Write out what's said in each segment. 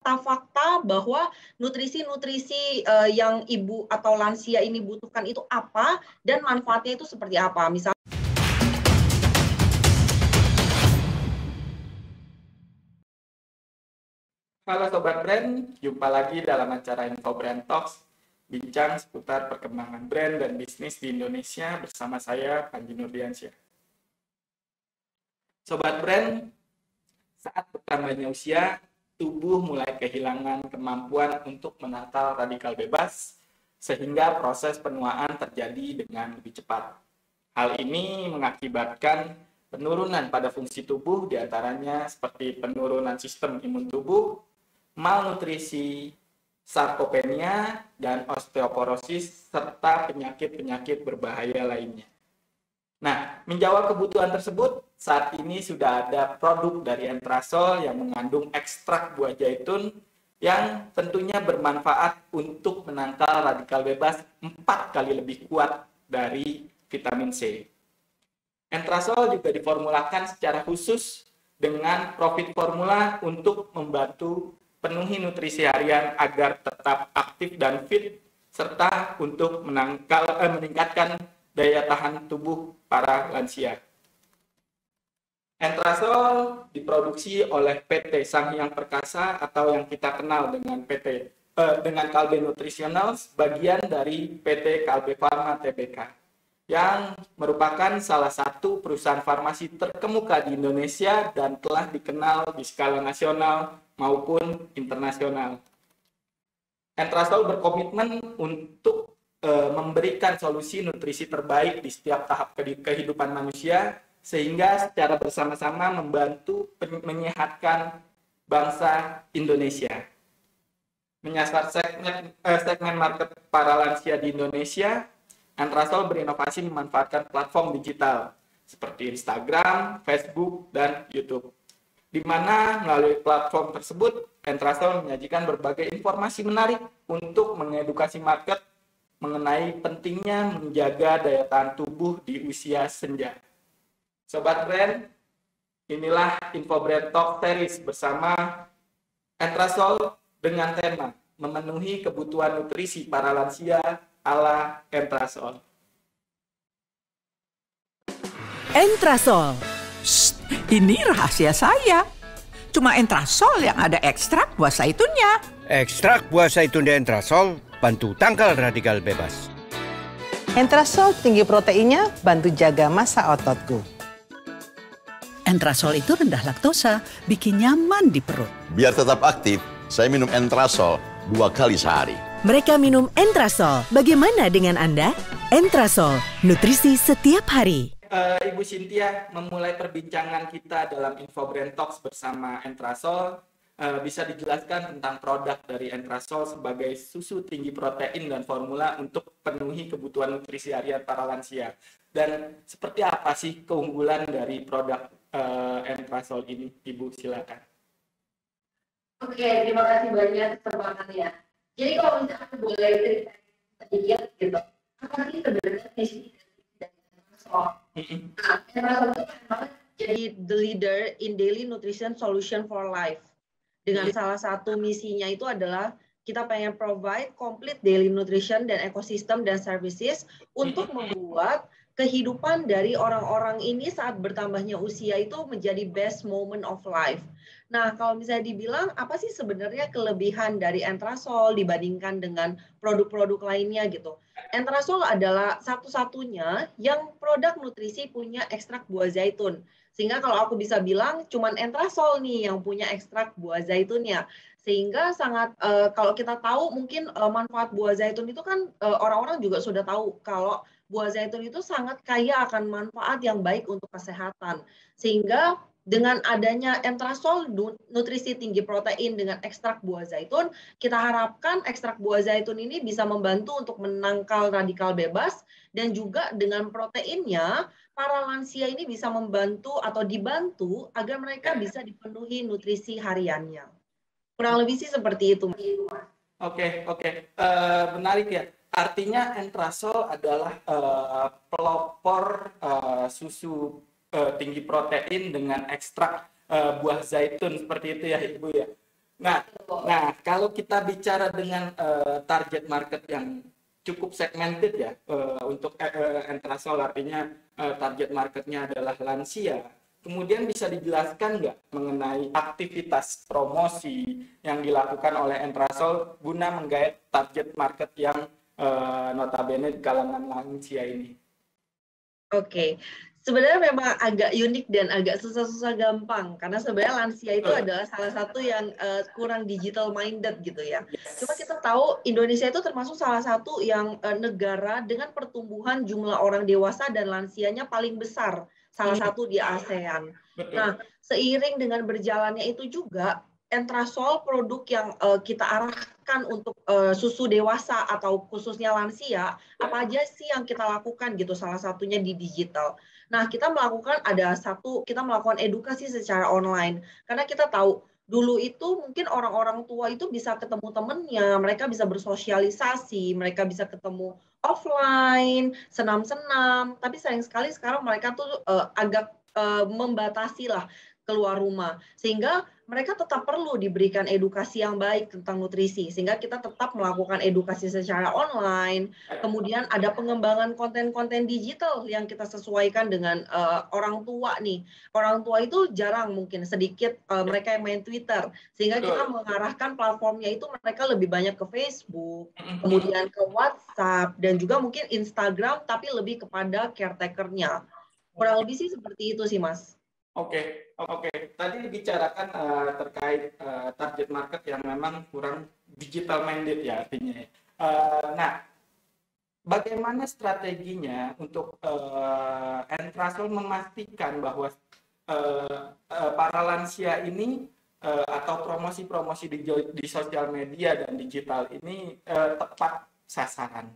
fakta-fakta bahwa nutrisi-nutrisi yang ibu atau lansia ini butuhkan itu apa dan manfaatnya itu seperti apa. Misalnya Halo Sobat Brand, jumpa lagi dalam acara Info Brand Talks, bincang seputar perkembangan brand dan bisnis di Indonesia bersama saya, Panji Nurdiansyah. Sobat Brand, saat bertambahnya usia, tubuh mulai kehilangan kemampuan untuk menangkal radikal bebas, sehingga proses penuaan terjadi dengan lebih cepat. Hal ini mengakibatkan penurunan pada fungsi tubuh, diantaranya seperti penurunan sistem imun tubuh, malnutrisi, sarkopenia, dan osteoporosis, serta penyakit-penyakit berbahaya lainnya. Nah, menjawab kebutuhan tersebut, saat ini sudah ada produk dari Entrasol yang mengandung ekstrak buah zaitun yang tentunya bermanfaat untuk menangkal radikal bebas 4 kali lebih kuat dari vitamin C. Entrasol juga diformulakan secara khusus dengan profit formula untuk membantu penuhi nutrisi harian agar tetap aktif dan fit, serta untuk meningkatkan daya tahan tubuh para lansia. Entrasol diproduksi oleh PT Sanghyang Perkasa atau yang kita kenal dengan dengan Kalbe Nutritionals, bagian dari PT Kalbe Pharma Tbk, yang merupakan salah satu perusahaan farmasi terkemuka di Indonesia dan telah dikenal di skala nasional maupun internasional. Entrasol berkomitmen untuk memberikan solusi nutrisi terbaik di setiap tahap kehidupan manusia, sehingga secara bersama-sama membantu menyehatkan bangsa Indonesia. Menyasar segmen market para lansia di Indonesia, Entrasol berinovasi memanfaatkan platform digital seperti Instagram, Facebook, dan YouTube, di mana melalui platform tersebut, Entrasol menyajikan berbagai informasi menarik untuk mengedukasi market mengenai pentingnya menjaga daya tahan tubuh di usia senja. Sobat Brand, inilah Info Brand Talk Series bersama Entrasol dengan tema memenuhi kebutuhan nutrisi para lansia ala Entrasol. Entrasol. Shh, ini rahasia saya. Cuma Entrasol yang ada ekstrak buah zaitunnya. Ekstrak buah zaitun di Entrasol bantu tangkal radikal bebas. Entrasol tinggi proteinnya, bantu jaga massa ototku. Entrasol itu rendah laktosa, bikin nyaman di perut. Biar tetap aktif, saya minum Entrasol 2 kali sehari. Mereka minum Entrasol. Bagaimana dengan Anda? Entrasol, nutrisi setiap hari. Ibu Cynthia, memulai perbincangan kita dalam Info Brand Talks bersama Entrasol, bisa dijelaskan tentang produk dari Entrasol sebagai susu tinggi protein dan formula untuk penuhi kebutuhan nutrisi harian para lansia. Dan seperti apa sih keunggulan dari produk Entrasol ini? Ibu, silakan. Oke, terima kasih banyak kesempatannya. Jadi kalau misalnya boleh cerita sedikit gitu, apa sih sebenarnya visi dari Entrasol? Nah, Entrasol itu memang jadi the leader in daily nutrition solution for life. Dengan salah satu misinya itu adalah kita pengen provide complete daily nutrition dan ekosistem dan services untuk membuat kehidupan dari orang-orang ini saat bertambahnya usia itu menjadi best moment of life. Nah, kalau misalnya dibilang apa sih sebenarnya kelebihan dari Entrasol dibandingkan dengan produk-produk lainnya gitu. Entrasol adalah satu-satunya yang produk nutrisi punya ekstrak buah zaitun. Sehingga kalau aku bisa bilang cuman Entrasol nih yang punya ekstrak buah zaitunnya. Sehingga sangat kalau kita tahu mungkin manfaat buah zaitun itu kan orang-orang juga sudah tahu kalau buah zaitun itu sangat kaya akan manfaat yang baik untuk kesehatan. Sehingga dengan adanya Entrasol nutrisi tinggi protein dengan ekstrak buah zaitun, kita harapkan ekstrak buah zaitun ini bisa membantu untuk menangkal radikal bebas, dan juga dengan proteinnya para lansia ini bisa membantu atau dibantu agar mereka bisa dipenuhi nutrisi hariannya. Kurang lebih sih seperti itu. Oke. Menarik ya. Artinya Entrasol adalah pelopor susu tinggi protein dengan ekstrak buah zaitun, seperti itu ya Ibu ya. Nah, kalau kita bicara dengan target market yang cukup segmented ya, untuk Entrasol artinya target marketnya adalah lansia. Kemudian bisa dijelaskan nggak mengenai aktivitas promosi yang dilakukan oleh Entrasol guna menggait target market yang notabene di kalangan lansia ini? Oke, sebenarnya memang agak unik dan agak susah-susah gampang karena sebenarnya lansia itu adalah salah satu yang kurang digital minded gitu ya. Cuma kita tahu Indonesia itu termasuk salah satu yang negara dengan pertumbuhan jumlah orang dewasa dan lansianya paling besar, salah satu di ASEAN. Nah, seiring dengan berjalannya itu juga Entrasol produk yang kita arahkan untuk susu dewasa atau khususnya lansia, apa aja sih yang kita lakukan gitu, salah satunya di digital. Nah, kita melakukan edukasi secara online, karena kita tahu dulu itu mungkin orang-orang tua itu bisa ketemu temennya, mereka bisa bersosialisasi, mereka bisa ketemu offline, senam-senam, tapi sayang sekali sekarang mereka tuh agak membatasi lah keluar rumah, sehingga mereka tetap perlu diberikan edukasi yang baik tentang nutrisi, sehingga kita tetap melakukan edukasi secara online. Kemudian ada pengembangan konten-konten digital yang kita sesuaikan dengan orang tua nih. Orang tua itu jarang, mungkin sedikit mereka yang main Twitter, sehingga kita mengarahkan platformnya itu mereka lebih banyak ke Facebook, kemudian ke WhatsApp, dan juga mungkin Instagram, tapi lebih kepada caretaker-nya. Kurang lebih sih seperti itu sih, Mas. Oke. Tadi dibicarakan terkait target market yang memang kurang digital minded ya artinya. Nah, bagaimana strateginya untuk Entrasol memastikan bahwa para lansia ini atau promosi-promosi di sosial media dan digital ini tepat sasaran?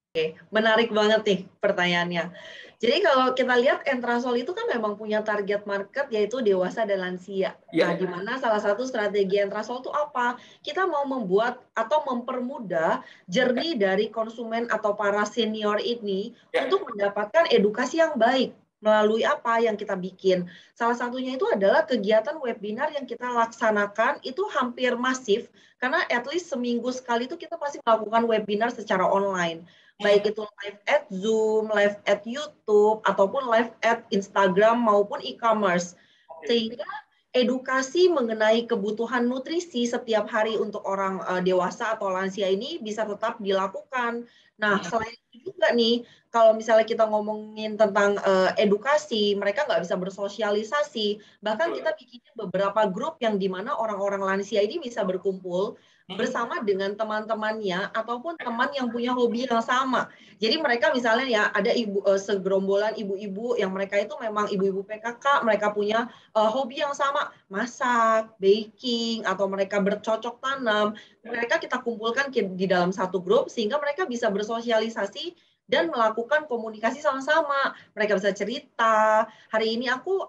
Oke, menarik banget nih pertanyaannya. Jadi kalau kita lihat Entrasol itu kan memang punya target market yaitu dewasa dan lansia. Nah, di mana salah satu strategi Entrasol itu apa? Kita mau membuat atau mempermudah journey dari konsumen atau para senior ini untuk mendapatkan edukasi yang baik. Melalui apa yang kita bikin. Salah satunya itu adalah kegiatan webinar yang kita laksanakan itu hampir masif, karena at least seminggu sekali itu kita pasti melakukan webinar secara online. Baik itu live at Zoom, live at YouTube, ataupun live at Instagram maupun e-commerce. Sehingga edukasi mengenai kebutuhan nutrisi setiap hari untuk orang dewasa atau lansia ini bisa tetap dilakukan. Nah, selain itu juga nih, kalau misalnya kita ngomongin tentang edukasi, mereka nggak bisa bersosialisasi. Bahkan kita bikin beberapa grup yang dimana orang-orang lansia ini bisa berkumpul bersama dengan teman-temannya ataupun teman yang punya hobi yang sama. Jadi mereka misalnya ya ada segerombolan ibu-ibu yang mereka itu memang ibu-ibu PKK, mereka punya hobi yang sama, masak, baking, atau mereka bercocok tanam. Mereka kita kumpulkan di dalam satu grup sehingga mereka bisa bersosialisasi dan melakukan komunikasi sama-sama. Mereka bisa cerita, hari ini aku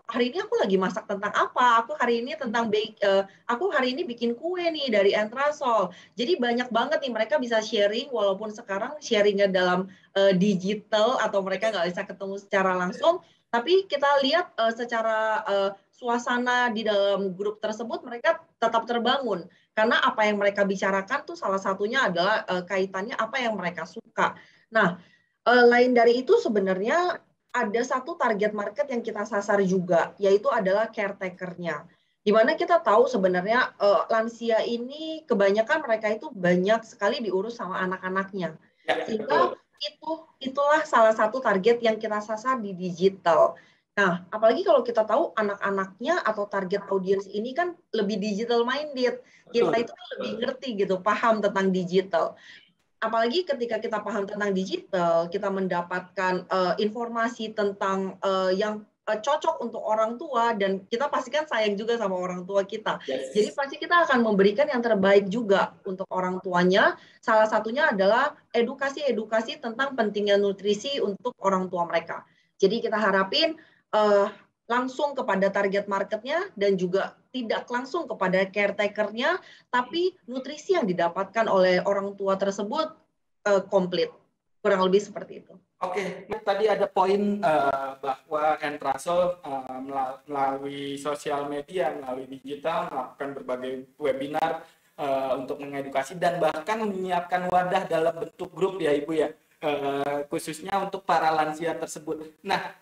lagi masak tentang apa, aku hari ini bikin kue nih dari Entrasol. Jadi banyak banget nih mereka bisa sharing, walaupun sekarang sharingnya dalam digital atau mereka nggak bisa ketemu secara langsung, tapi kita lihat secara suasana di dalam grup tersebut mereka tetap terbangun. Karena apa yang mereka bicarakan tuh salah satunya adalah kaitannya apa yang mereka suka. Nah, lain dari itu sebenarnya ada satu target market yang kita sasar juga, yaitu adalah caretaker-nya. Di mana kita tahu sebenarnya lansia ini kebanyakan mereka itu banyak sekali diurus sama anak-anaknya. Sehingga itulah salah satu target yang kita sasar di digital. Nah, apalagi kalau kita tahu anak-anaknya atau target audience ini kan lebih digital minded. Kita itu lebih ngerti gitu, paham tentang digital. Apalagi ketika kita paham tentang digital, kita mendapatkan informasi tentang yang cocok untuk orang tua, dan kita pastikan sayang juga sama orang tua kita. Jadi pasti kita akan memberikan yang terbaik juga untuk orang tuanya. Salah satunya adalah edukasi tentang pentingnya nutrisi untuk orang tua mereka. Jadi kita harapin langsung kepada target marketnya dan juga tidak langsung kepada caretaker-nya, tapi nutrisi yang didapatkan oleh orang tua tersebut komplit. Kurang lebih seperti itu. Oke, tadi ada poin bahwa Entrasol melalui sosial media, melalui digital, melakukan berbagai webinar untuk mengedukasi dan bahkan menyiapkan wadah dalam bentuk grup ya Ibu ya, khususnya untuk para lansia tersebut. Nah,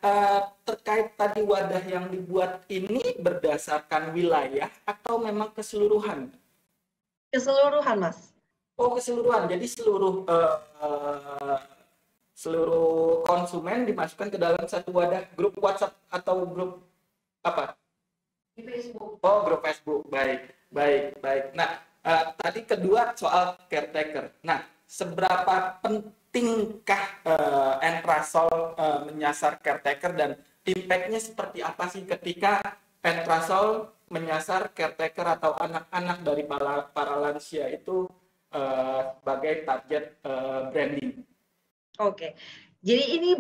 terkait tadi wadah yang dibuat ini berdasarkan wilayah atau memang keseluruhan? Keseluruhan, Mas. Oh, keseluruhan. Jadi seluruh konsumen dimasukkan ke dalam satu wadah grup WhatsApp atau grup apa? Di Facebook. Oh, grup Facebook. Baik. Nah, tadi kedua soal caretaker. Nah, seberapa pentingkah Entrasol menyasar caretaker dan impact-nya seperti apa sih ketika Entrasol menyasar caretaker atau anak-anak dari para lansia itu sebagai target branding? Oke, jadi ini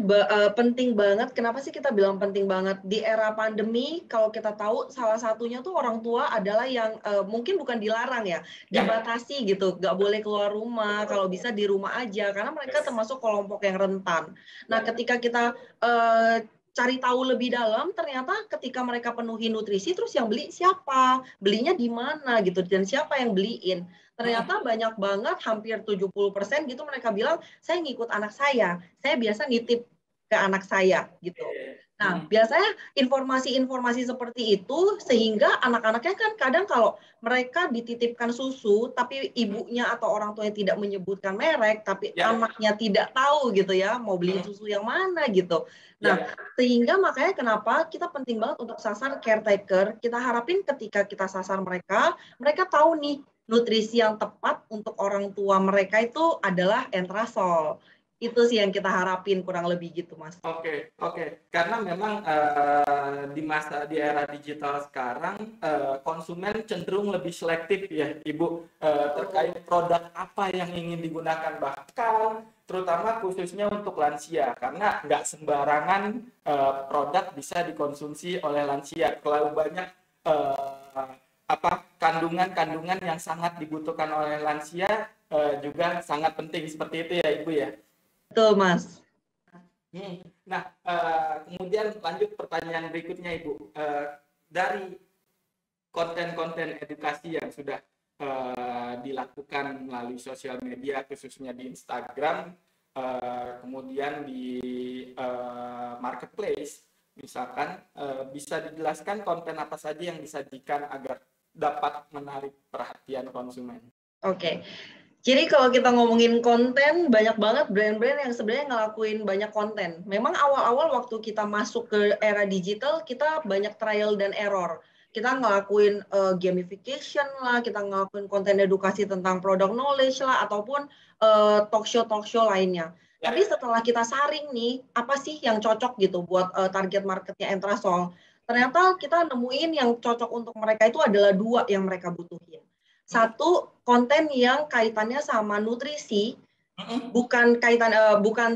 penting banget. Kenapa sih kita bilang penting banget? Di era pandemi, kalau kita tahu salah satunya tuh orang tua adalah yang mungkin bukan dilarang ya, dibatasi gitu, nggak boleh keluar rumah, kalau bisa di rumah aja, karena mereka termasuk kelompok yang rentan. Nah, ketika kita cari tahu lebih dalam, ternyata ketika mereka penuhi nutrisi, terus yang beli siapa? Belinya di mana gitu, dan siapa yang beliin? Ternyata banyak banget, hampir 70% gitu mereka bilang, saya ngikut anak saya biasa nitip ke anak saya gitu. Nah, biasanya informasi-informasi seperti itu sehingga anak-anaknya kan kadang kalau mereka dititipkan susu tapi ibunya atau orang tuanya tidak menyebutkan merek, tapi anaknya tidak tahu gitu ya, mau beli susu yang mana gitu. Nah, sehingga makanya kenapa kita penting banget untuk sasar caretaker. Kita harapin ketika kita sasar mereka tahu nih nutrisi yang tepat untuk orang tua mereka itu adalah Entrasol. Itu sih yang kita harapin kurang lebih gitu, Mas. Oke. Karena memang di era digital sekarang konsumen cenderung lebih selektif ya, Ibu, terkait produk apa yang ingin digunakan, bahkan terutama khususnya untuk lansia, karena nggak sembarangan produk bisa dikonsumsi oleh lansia. Terlalu banyak kandungan-kandungan yang sangat dibutuhkan oleh lansia juga sangat penting, seperti itu ya Ibu ya. Betul, Mas. Nah, kemudian lanjut pertanyaan berikutnya Ibu. Dari konten-konten edukasi yang sudah dilakukan melalui sosial media, khususnya di Instagram, kemudian di marketplace, misalkan, bisa dijelaskan konten apa saja yang disajikan agar dapat menarik perhatian konsumen? Oke. Jadi kalau kita ngomongin konten, banyak banget brand-brand yang sebenarnya ngelakuin banyak konten. Memang awal-awal waktu kita masuk ke era digital, kita banyak trial dan error. Kita ngelakuin gamification lah, kita ngelakuin konten edukasi tentang product knowledge lah, ataupun talk show lainnya. Tapi setelah kita saring nih, apa sih yang cocok gitu buat target marketnya Entrasol? Ternyata kita nemuin yang cocok untuk mereka itu adalah dua yang mereka butuhin. Satu, konten yang kaitannya sama nutrisi, bukan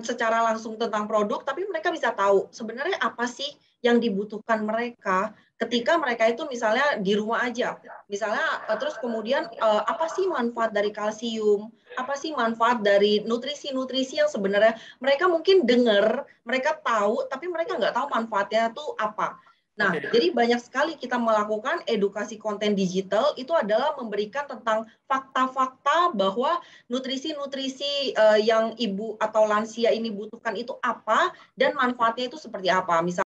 secara langsung tentang produk, tapi mereka bisa tahu sebenarnya apa sih yang dibutuhkan mereka ketika mereka itu misalnya di rumah aja. Misalnya terus kemudian apa sih manfaat dari kalsium, apa sih manfaat dari nutrisi-nutrisi yang sebenarnya mereka mungkin dengar, mereka tahu, tapi mereka nggak tahu manfaatnya itu apa. Nah, jadi banyak sekali kita melakukan edukasi konten digital itu adalah memberikan tentang fakta-fakta bahwa nutrisi-nutrisi yang ibu atau lansia ini butuhkan itu apa dan manfaatnya itu seperti apa. Misalnya